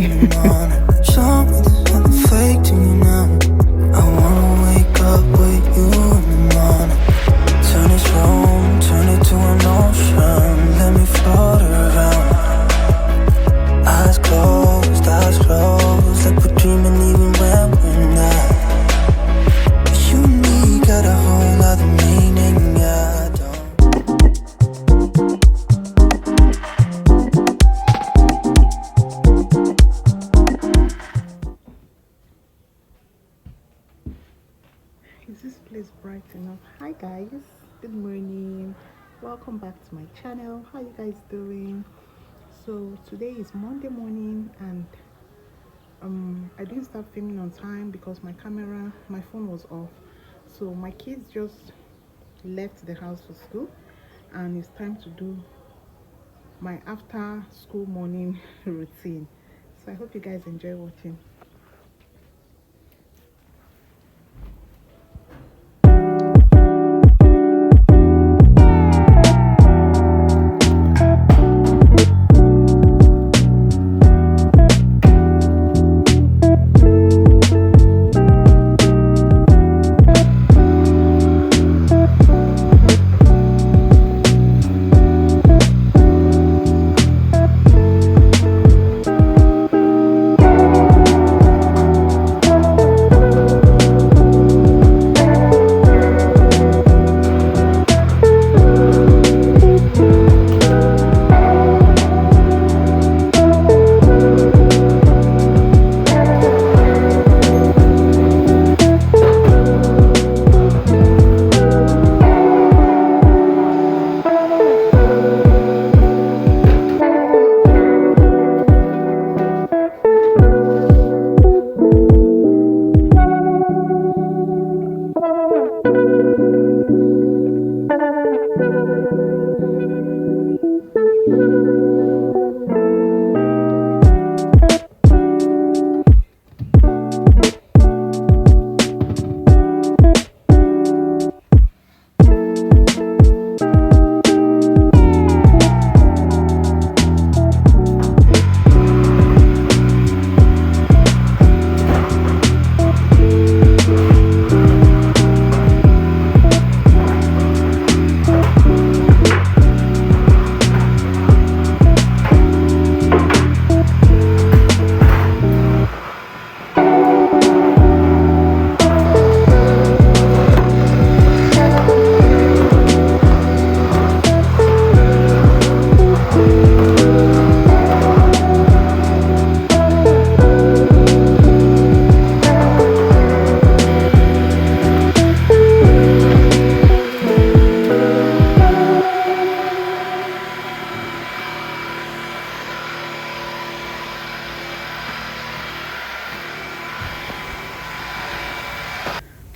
in the morning. Show me there's nothing fake to you now. I wanna wake up with you in the morning. Turn this room, turn it to an ocean. Let me float around. Eyes closed, like we're dreaming even when we're not. You and me got a whole other meaning, I don't. Is this place bright enough? Hi guys, good morning, welcome back to my channel. How you guys doing? So today is Monday morning, and I didn't start filming on time because my phone was off. So my kids just left the house for school, and it's time to do my after school morning routine. So I hope you guys enjoy watching.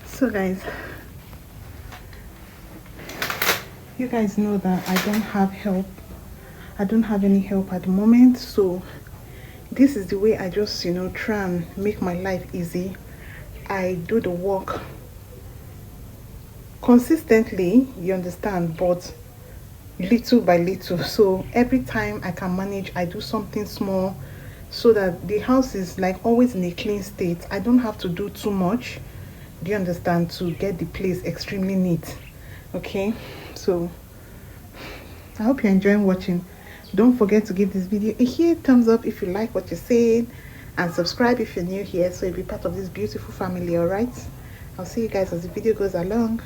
So guys, you guys know that I don't have help. I don't have any help at the moment, so this is the way I just try and make my life easy. I do the work consistently, you understand, but little by little. So every time I can manage, I do something small so that the house is like always in a clean state. I don't have to do too much, do you understand, to get the place extremely neat. Okay, so I hope you're enjoying watching. Don't forget to give this video a huge thumbs up if you like what you're saying, and subscribe if you're new here so you'll be part of this beautiful family. All right, I'll see you guys as the video goes along.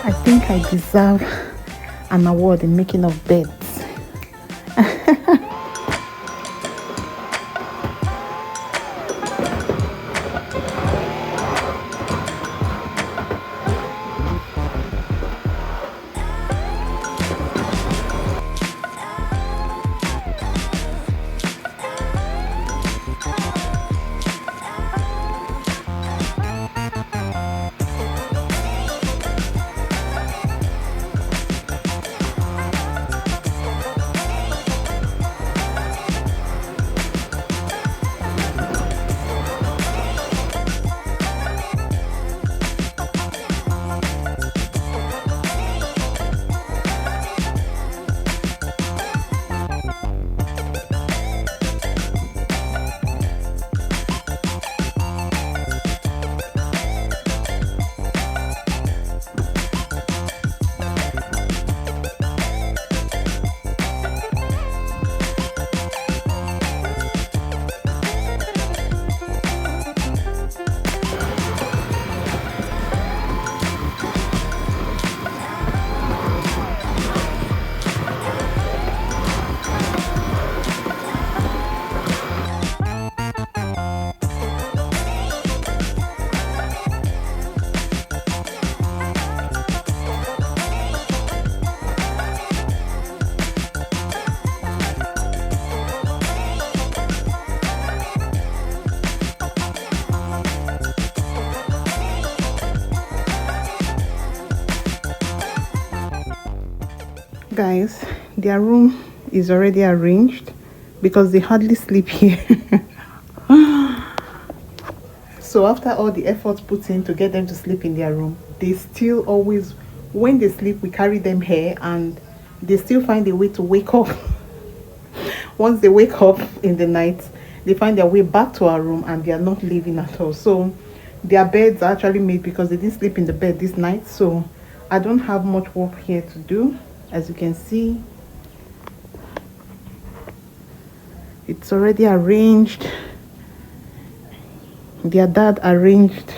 I think I deserve an award in making of beds. Guys, their room is already arranged because they hardly sleep here. So after all the effort put in to get them to sleep in their room, they still always, when they sleep, we carry them here and they still find a way to wake up. Once they wake up in the night, they find their way back to our room and they are not leaving at all. So their beds are actually made because they didn't sleep in the bed this night. So I don't have much work here to do. As you can see, it's already arranged. Their dad arranged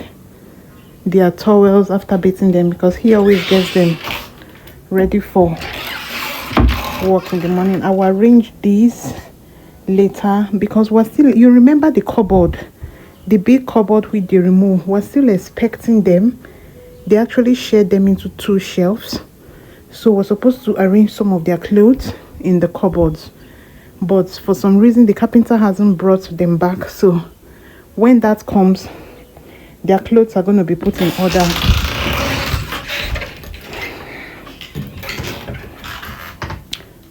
their towels after bathing them because he always gets them ready for work in the morning. I will arrange these later because we're still, you remember the cupboard, the big cupboard with the remove, we're still expecting them. They actually shared them into 2 shelves, so we're supposed to arrange some of their clothes in the cupboards, but for some reason the carpenter hasn't brought them back. So when that comes, their clothes are going to be put in order.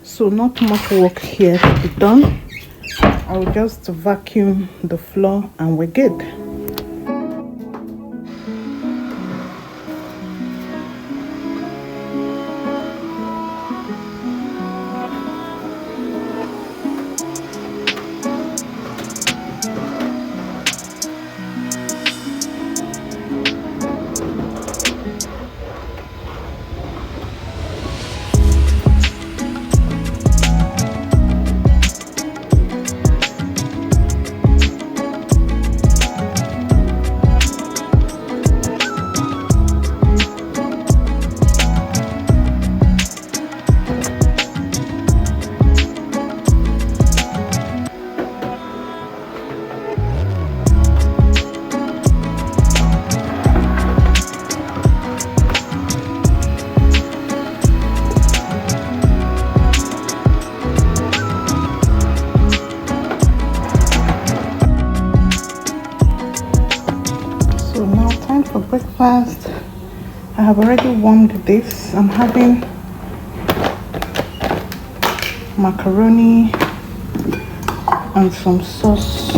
So not much work here to be done. I'll just vacuum the floor and we're good. For breakfast, I have already warmed this. I'm having macaroni and some sauce.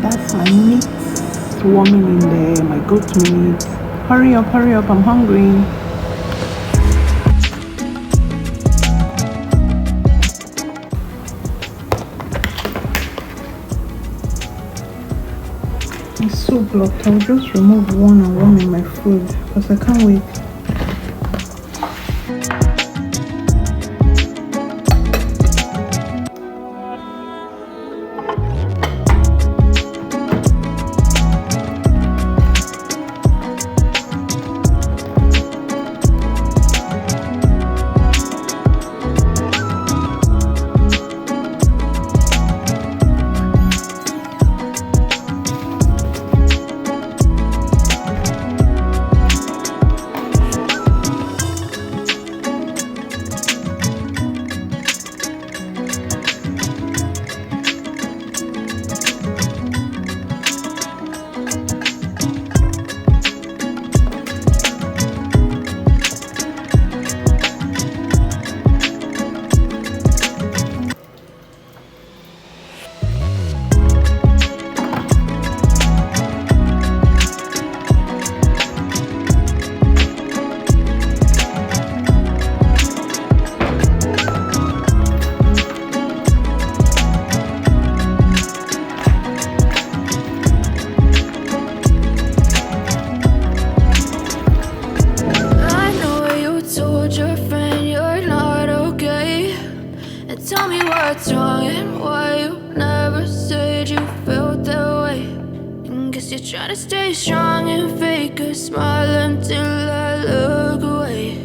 That's my meat warming in there, my goat meat. Hurry up, I'm hungry. It's so blocked. I'll just remove one and warm in my food because I can't wait. Tell me what's wrong and why you never said you felt that way. And guess you're trying to stay strong and fake a smile until I look away.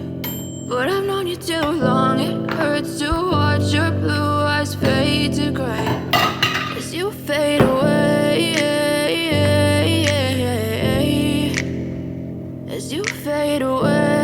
But I've known you too long, it hurts to watch your blue eyes fade to gray as you fade away, as you fade away.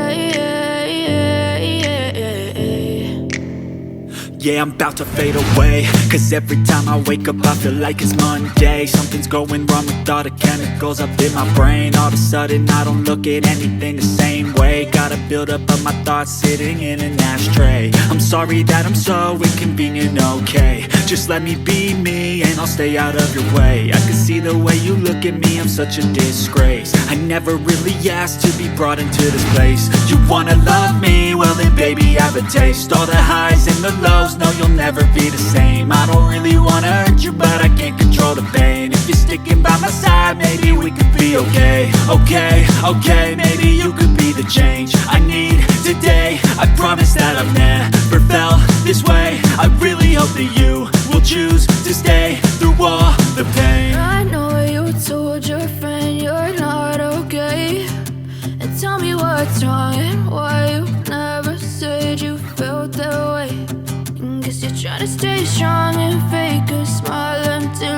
Yeah, I'm about to fade away, cause every time I wake up I feel like it's Monday. Something's going wrong with all the chemicals up in my brain. All of a sudden I don't look at anything the same way. Gotta build up of my thoughts sitting in an ashtray. I'm sorry that I'm so inconvenient, okay. Just let me be me and I'll stay out of your way. I can see the way you look at me, I'm such a disgrace. I never really asked to be brought into this place. You wanna love me? Well then baby have a taste. All the highs and the lows, no you'll never be the same. I don't really wanna hurt you but I can't control the pain. If you're sticking by my side maybe we could be okay. Okay, maybe you could be the change I need today. I promise that I've never felt this way. I really hope that you will choose to stay through all the pain. I know you told your friend you're not okay, and tell me what's wrong and why you never said you felt that way. And guess you're trying to stay strong and fake a smile until